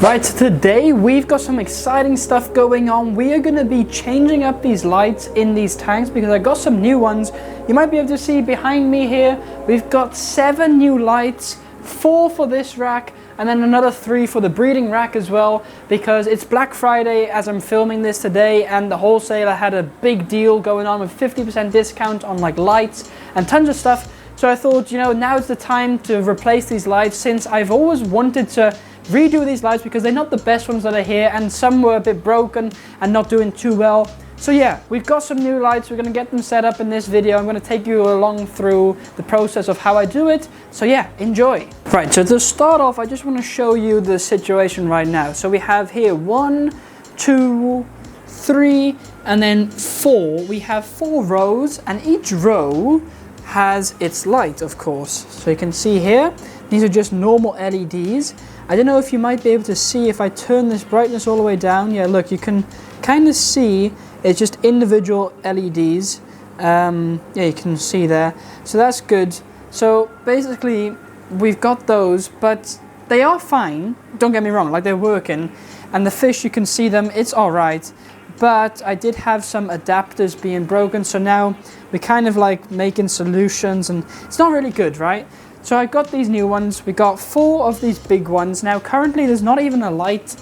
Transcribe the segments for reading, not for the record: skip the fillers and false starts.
Right, so today we've got some exciting stuff going on. We are going to be changing up these lights in these tanks because I got some new ones. You might be able to see behind me here, we've got 7 new lights, 4 for this rack, and then another 3 for the breeding rack as well, because it's Black Friday as I'm filming this today, and the wholesaler had a big deal going on with 50% discount on like lights and tons of stuff. So I thought, you know, now's the time to replace these lights, since I've always wanted to redo these lights because they're not the best ones that are here, and some were a bit broken and not doing too well. So yeah, we've got some new lights. We're going to get them set up in this video. I'm going to take you along through the process of how I do it. So yeah, enjoy. Right, so to start off, I just want to show you the situation right now. So we have here 1, 2, 3, and then 4. We have 4 rows, and each row has its light, of course. So you can see here, these are just normal LEDs. I don't know if you might be able to see if I turn this brightness all the way down. Yeah, look, you can kind of see it's just individual LEDs. Yeah, you can see there. So that's good. So basically, we've got those, but they are fine. Don't get me wrong, like they're working. And the fish, you can see them, it's all right. But I did have some adapters being broken, so now we're kind of like making solutions, and it's not really good, right? So I got these new ones. We got 4 of these big ones. Now currently there's not even a light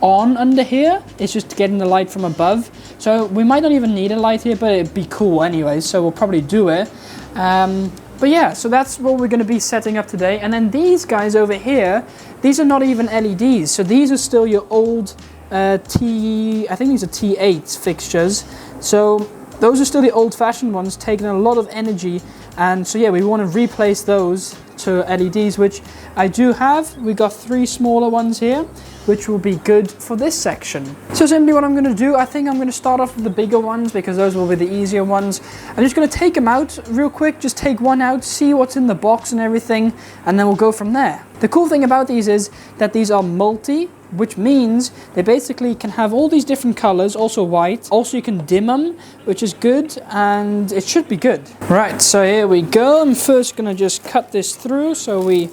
on under here. It's just getting the light from above. So we might not even need a light here, but it'd be cool anyway, so we'll probably do it. But yeah, so that's what we're going to be setting up today. And then these guys over here, these are not even LEDs. So these are still your old I think these are T8 fixtures. So those are still the old-fashioned ones, taking a lot of energy. And so yeah, we want to replace those to LEDs, which I do have. We got 3 smaller ones here, which will be good for this section. So simply what I'm going to do, I think I'm going to start off with the bigger ones because those will be the easier ones. I'm just going to take them out real quick, just take one out, see what's in the box and everything, and then we'll go from there. The cool thing about these is that these are multi, which means they basically can have all these different colors, also white. Also you can dim them, which is good, and it should be good. Right, so here we go. I'm first going to just cut this through so we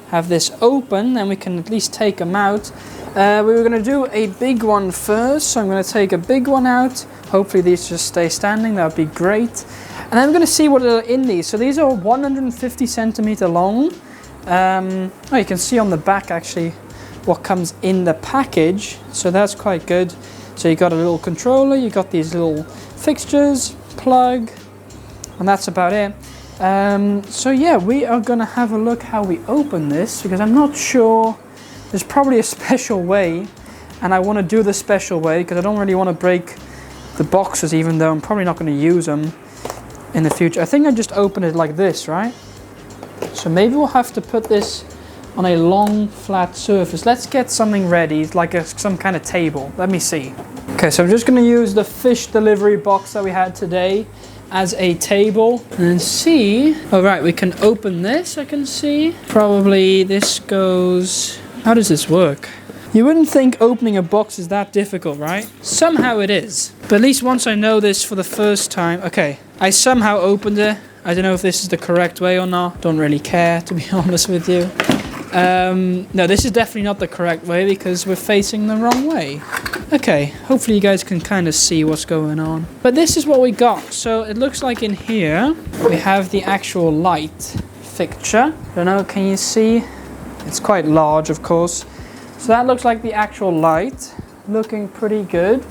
have this open, and we can at least take them out. We were going to do a big one first, so I'm going to take a big one out. Hopefully these just stay standing, that would be great. And then we're going to see what are in these. So these are 150 centimeter long. Oh, you can see on the back actually what comes in the package, so that's quite good. So you got a little controller, you got these little fixtures, plug, and that's about it. So yeah, we are gonna have a look how we open this, because I'm not sure. There's probably a special way, and I want to do the special way because I don't really want to break the boxes, even though I'm probably not going to use them in the future. I think I just open it like this, right? So maybe we'll have to put this on a long flat surface. Let's get something ready, like some kind of table. Let me see. Okay, so I'm just going to use the fish delivery box that we had today as a table and see. All right, we can open this. I can see probably this goes. How does this work? You wouldn't think opening a box is that difficult, right? Somehow it is. But at least once I know this for the first time. Okay, I somehow opened it. I don't know if this is the correct way or not. Don't really care, to be honest with you. No, this is definitely not the correct way because we're facing the wrong way. Okay, hopefully you guys can kind of see what's going on. But this is what we got. So it looks like in here we have the actual light fixture. I don't know, can you see? It's quite large, of course. So that looks like the actual light. Looking pretty good.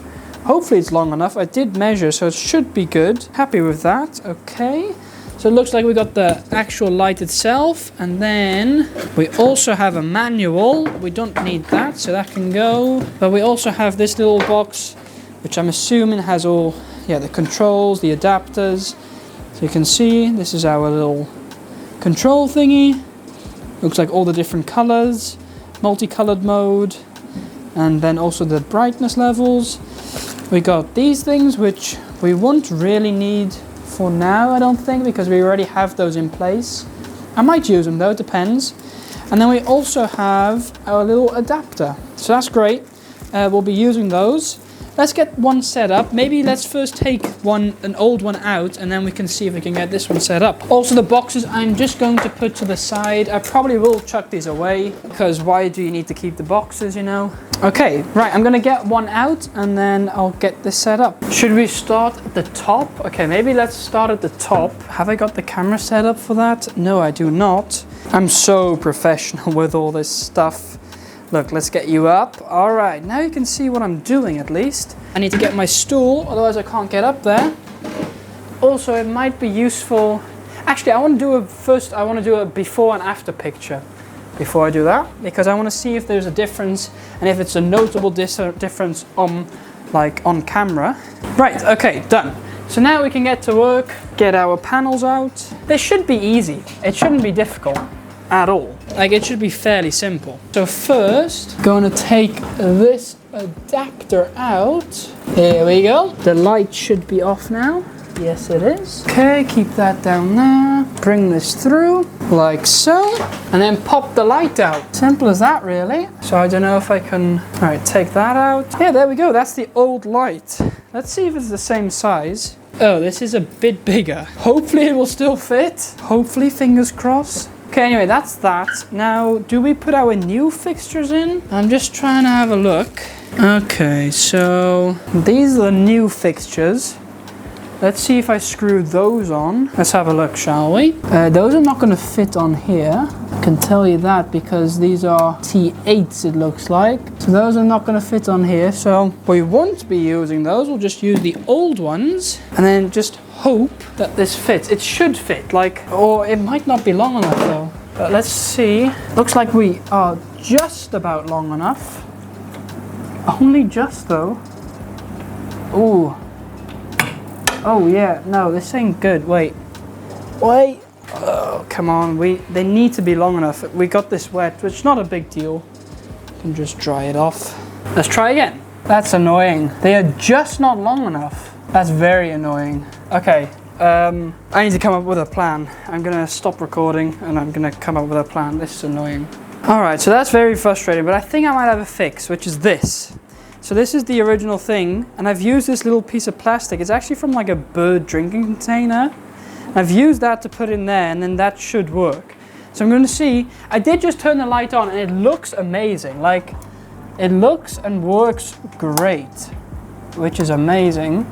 Hopefully it's long enough. I did measure, so it should be good. Happy with that. Okay. So it looks like we got the actual light itself, and then we also have a manual. We don't need that, so that can go. But we also have this little box, which I'm assuming has all, yeah, the controls, the adapters. So you can see this is our little control thingy. Looks like all the different colors, multicolored mode, and then also the brightness levels. We got these things, which we won't really need for now, I don't think, because we already have those in place. I might use them though, it depends. And then we also have our little adapter, so that's great. We'll be using those. let's get one set up. Maybe let's first take an old one out, and then we can see if we can get this one set up. Also, the boxes I'm just going to put to the side. I probably will chuck these away, because why do you need to keep the boxes, you know? Okay, right, I'm gonna get one out, and then I'll get this set up. Should we start at the top? Okay, maybe let's start at the top. Have I got the camera set up for that? No, I do not. I'm so professional with all this stuff. Look, let's get you up. All right, now you can see what I'm doing at least. I need to get my stool, otherwise I can't get up there. Also, it might be useful. Actually, I want to do a before and after picture before I do that, because I want to see if there's a difference and if it's a notable difference on camera. Right, okay, done. So now we can get to work, get our panels out. This should be easy. It shouldn't be difficult at all. Like, it should be fairly simple. So first, going to take this adapter out. Here we go. The light should be off now. Yes, it is. Okay, keep that down there. Bring this through, like so. And then pop the light out. Simple as that, really. So I don't know if I can... All right, take that out. Yeah, there we go. That's the old light. Let's see if it's the same size. Oh, this is a bit bigger. Hopefully it will still fit. Hopefully, fingers crossed. Okay, anyway, that's that. Now, do we put our new fixtures in? I'm just trying to have a look. Okay, so these are the new fixtures. Let's see if I screw those on. Let's have a look, shall we? Those are not going to fit on here. I can tell you that because these are T8s, it looks like. So those are not going to fit on here. So we won't be using those. We'll just use the old ones and then just hope that this fits. It should fit, or it might not be long enough though. But let's see. Looks like we are just about long enough. Only just though. Ooh. Oh yeah, no, this ain't good. Wait. Oh, come on. They need to be long enough. We got this wet, which is not a big deal. You can just dry it off. Let's try again. That's annoying. They are just not long enough. That's very annoying. Okay, I need to come up with a plan. I'm gonna stop recording and I'm gonna come up with a plan. This is annoying. All right, so that's very frustrating, but I think I might have a fix, which is this. So this is the original thing, and I've used this little piece of plastic. It's actually from like a bird drinking container. I've used that to put in there, and then that should work. So I'm going to see. I did just turn the light on, and it looks amazing. Like, it looks and works great, which is amazing.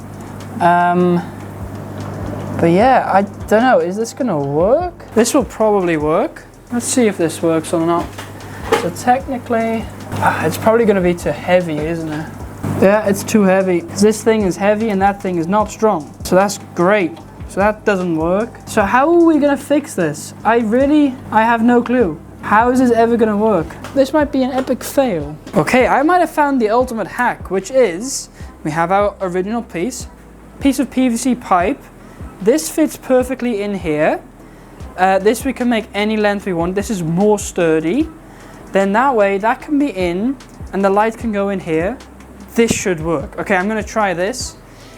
But yeah, I don't know. Is this going to work? This will probably work. Let's see if this works or not. So technically... it's probably going to be too heavy, isn't it? Yeah, it's too heavy. This thing is heavy and that thing is not strong. So that's great. So that doesn't work. So how are we going to fix this? I have no clue. How is this ever going to work? This might be an epic fail. Okay, I might have found the ultimate hack, which is we have our original piece of PVC pipe. This fits perfectly in here. This we can make any length we want. This is more sturdy. Then that way, that can be in, and the light can go in here. This should work. Okay, I'm gonna try this.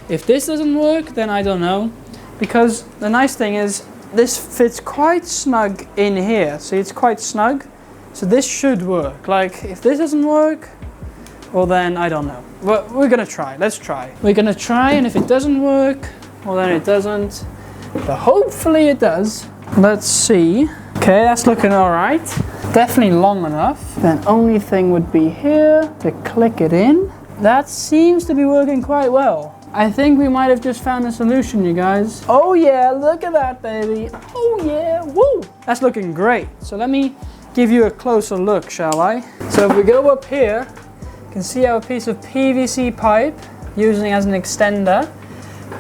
If this doesn't work, then I don't know. Because the nice thing is, this fits quite snug in here. See, it's quite snug. So this should work. Like, if this doesn't work, well then, I don't know. Well, we're gonna try, let's try. We're gonna try, and if it doesn't work, well then it doesn't. But hopefully it does. Let's see. Okay, that's looking all right. Definitely long enough. Then only thing would be here to click it in. That seems to be working quite well. I think we might have just found a solution, you guys. Oh yeah, look at that, baby. Oh yeah, woo! That's looking great. So let me give you a closer look, shall I? So if we go up here, you can see our piece of PVC pipe using as an extender.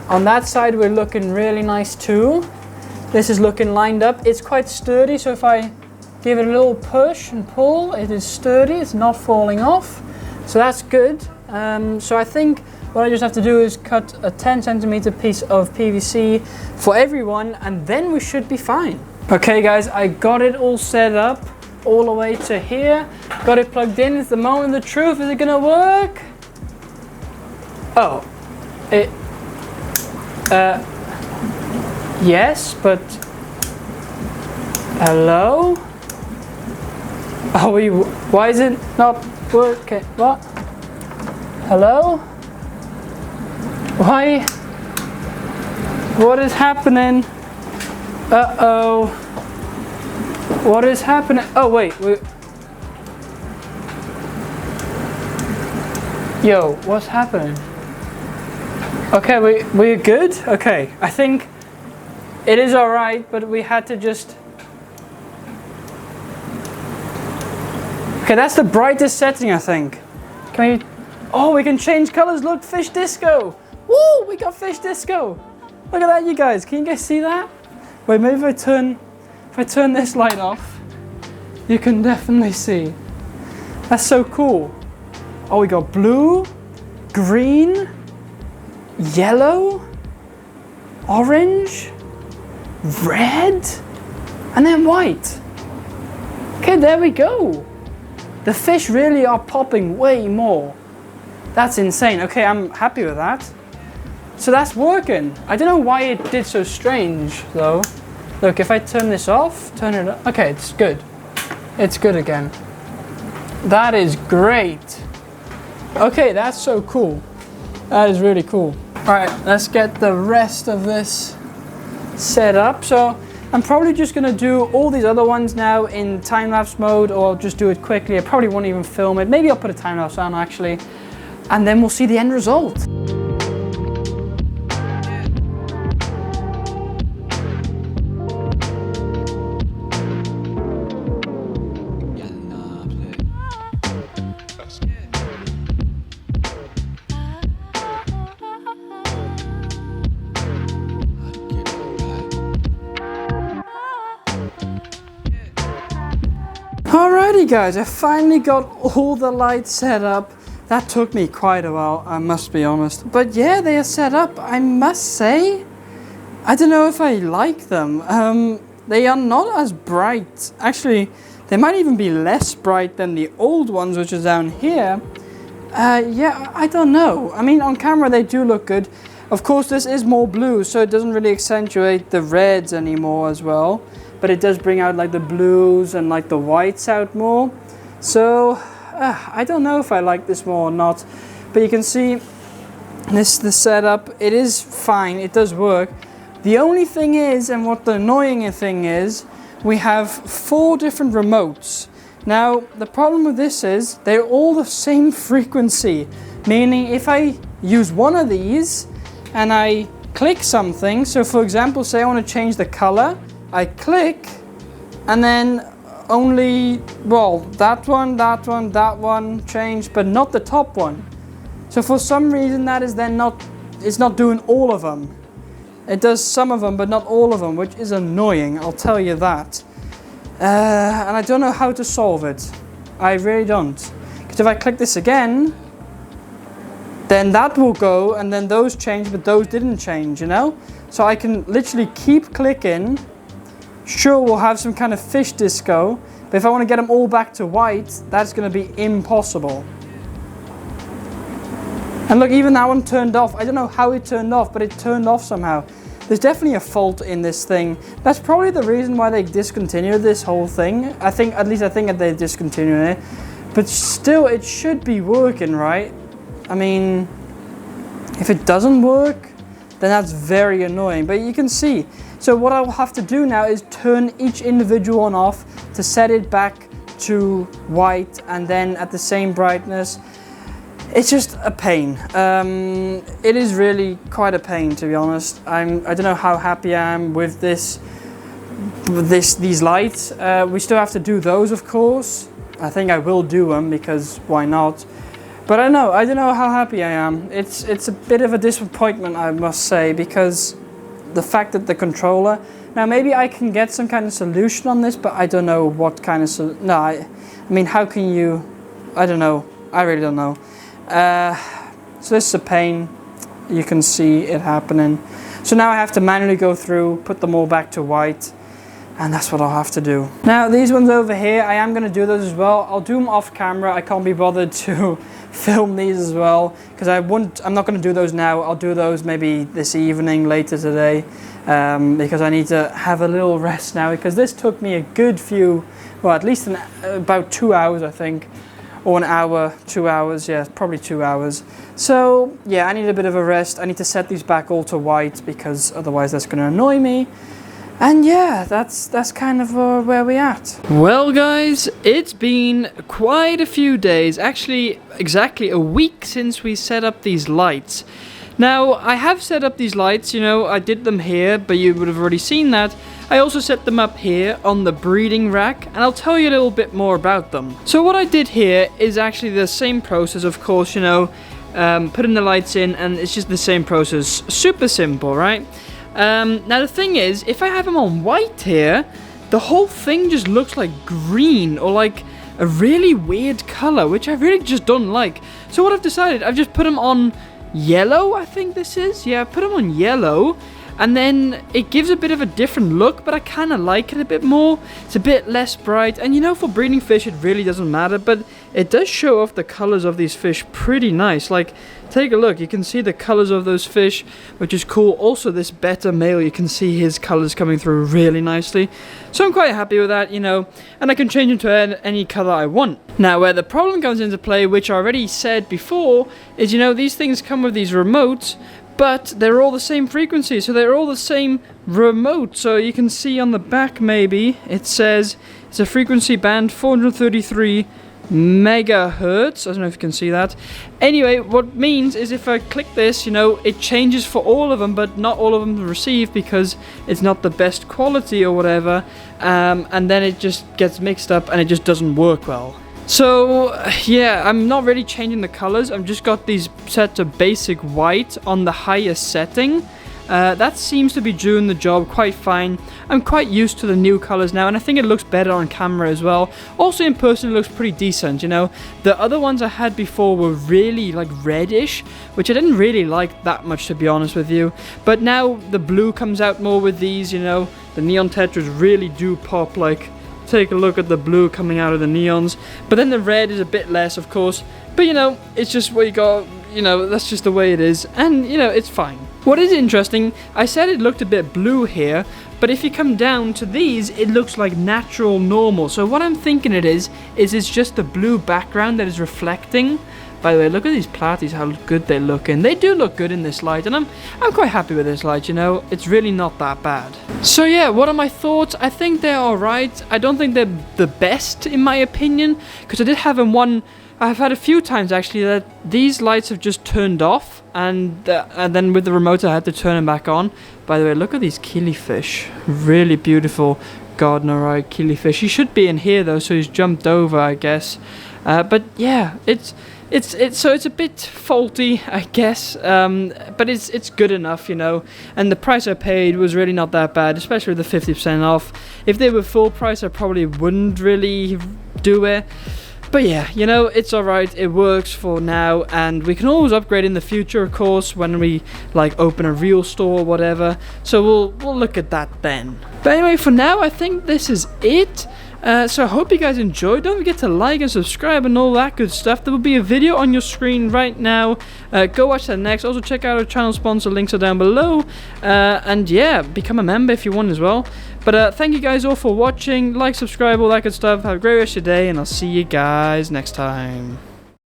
On that side, we're looking really nice too. This is looking lined up. It's quite sturdy, so if I give it a little push and pull, it is sturdy, it's not falling off. So that's good. So I think what I just have to do is cut a 10 centimeter piece of PVC for everyone, and then we should be fine. Okay guys, I got it all set up all the way to here. Got it plugged in. It's the moment of the truth. Is it gonna work? Oh, yes, but hello? Why is it not working? What? Hello? Why? What is happening? Uh-oh. What is happening? Oh, wait. Yo, what's happening? Okay, we're good? Okay, I think it is alright, but we had to just... Okay, that's the brightest setting, I think. Can we... Oh, we can change colors. Look, fish disco. Woo, we got fish disco. Look at that, you guys. Can you guys see that? Wait, maybe if I turn this light off, you can definitely see. That's so cool. Oh, we got blue, green, yellow, orange, red, and then white. Okay, there we go. The fish really are popping way more. That's insane. Okay, I'm happy with that. So that's working. I don't know why it did so strange though. Look, if I turn this off, turn it on. Okay, it's good. It's good again. That is great. Okay, that's so cool. That is really cool. All right, let's get the rest of this set up. So I'm probably just gonna do all these other ones now in time-lapse mode, or just do it quickly. I probably won't even film it. Maybe I'll put a time-lapse on actually, and then we'll see the end result. Alrighty guys, I finally got all the lights set up. That took me quite a while, I must be honest. But yeah, they are set up. I must say, I don't know if I like them. They are not as bright. Actually, they might even be less bright than the old ones, which is down here. Yeah, I don't know. I mean, on camera they do look good. Of course, this is more blue, so it doesn't really accentuate the reds anymore as well. But it does bring out like the blues and like the whites out more. So I don't know if I like this more or not. But you can see the setup. It is fine. It does work. The only thing is, and what the annoying thing is, we have 4 different remotes. Now the problem with this is they're all the same frequency. Meaning if I use one of these and I click something. So for example, say I want to change the color. I click, and then only, well, that one changed, but not the top one. So for some reason that is then it's not doing all of them. It does some of them, but not all of them, which is annoying, I'll tell you that. And I don't know how to solve it. I really don't. Because if I click this again, then that will go, and then those change, but those didn't change, you know? So I can literally keep clicking. Sure, we'll have some kind of fish disco, but if I want to get them all back to white, that's going to be impossible. And look, even that one turned off. I don't know how it turned off, but it turned off somehow. There's definitely a fault in this thing. That's probably the reason why they discontinued this whole thing. I think that they discontinued it. But still, it should be working, right? I mean, if it doesn't work, then that's very annoying. But you can see. So what I'll have to do now is turn each individual one off to set it back to white and then at the same brightness. It's just a pain. It is really quite a pain, to be honest. I don't know how happy I am with these lights. We still have to do those, of course. I think I will do them because why not? But I don't know how happy I am. It's a bit of a disappointment, I must say, because the fact that the controller, now maybe I can get some kind of solution on this, but I don't know what kind of I mean, how can you, I don't know, I really don't know. So this is a pain. You can see it happening. So now I have to manually go through, put them all back to white, and that's what I'll have to do. Now these ones over here, I am going to do those as well. I'll do them off camera. I can't be bothered to film these as well because I'm not going to do those now. I'll do those maybe this evening, later today, because I need to have a little rest now, because this took me a good few, well, at least about 2 hours, I think, or an hour, 2 hours, yeah, probably 2 hours. So yeah, I need a bit of a rest. I need to set these back all to white because otherwise that's going to annoy me. And yeah, that's kind of where we're at. Well guys, it's been quite a few days, actually exactly a week since we set up these lights. Now, I have set up these lights, you know, I did them here, but you would have already seen that. I also set them up here on the breeding rack, and I'll tell you a little bit more about them. So what I did here is actually the same process, of course, you know, putting the lights in, and it's just the same process. Super simple, right? Now the thing is, if I have them on white here, the whole thing just looks like green or like a really weird color, which I really just don't like. So what I've decided, I've just put them on yellow, I think this is. Yeah, I put them on yellow, and then it gives a bit of a different look, but I kind of like it a bit more. It's a bit less bright, and you know, for breeding fish, it really doesn't matter, but it does show off the colors of these fish pretty nice. Like, take a look, you can see the colors of those fish, which is cool. Also, this betta male, you can see his colors coming through really nicely. So I'm quite happy with that, you know, and I can change them to any color I want. Now, where the problem comes into play, which I already said before, is, you know, these things come with these remotes, but they're all the same frequency, so they're all the same remote. So you can see on the back, maybe, it says it's a frequency band 433 megahertz. I don't know if you can see that. Anyway, what means is if I click this, you know, it changes for all of them, but not all of them receive because it's not the best quality or whatever, and then it just gets mixed up and it just doesn't work well. So yeah, I'm not really changing the colors. I've just got these set to basic white on the highest setting. That seems to be doing the job quite fine. I'm quite used to the new colors now, and I think it looks better on camera as well. Also in person it looks pretty decent, you know. The other ones I had before were really like reddish, which I didn't really like that much, to be honest with you. But now the blue comes out more with these, you know. The neon tetras really do pop. Like, take a look at the blue coming out of the neons. But then the red is a bit less, of course. But you know, it's just what you got, you know, that's just the way it is. And you know, it's fine. What is interesting, I said it looked a bit blue here, but if you come down to these, it looks like natural normal. So what I'm thinking it is it's just the blue background that is reflecting. By the way, look at these platies, how good they look, and they do look good in this light, and I'm quite happy with this light, you know. It's really not that bad. So yeah, what are my thoughts? I think they're alright. I don't think they're the best in my opinion, because I did have one. I've had a few times actually that these lights have just turned off, and then with the remote I had to turn them back on. By the way, look at these killifish. Really beautiful gardener-eye killifish. He should be in here though, so he's jumped over, I guess. But yeah, it's a bit faulty, I guess, but it's good enough, you know. And the price I paid was really not that bad, especially with the 50% off. If they were full price, I probably wouldn't really do it. But yeah, you know, it's alright, it works for now, and we can always upgrade in the future, of course, when we, like, open a real store or whatever, so we'll look at that then. But anyway, for now, I think this is it. So I hope you guys enjoyed. Don't forget to like and subscribe and all that good stuff. There will be a video on your screen right now. Go watch that next. Also check out our channel sponsor, links are down below. And yeah, become a member if you want as well. But thank you guys all for watching. Like, subscribe, all that good stuff. Have a great rest of your day, and I'll see you guys next time.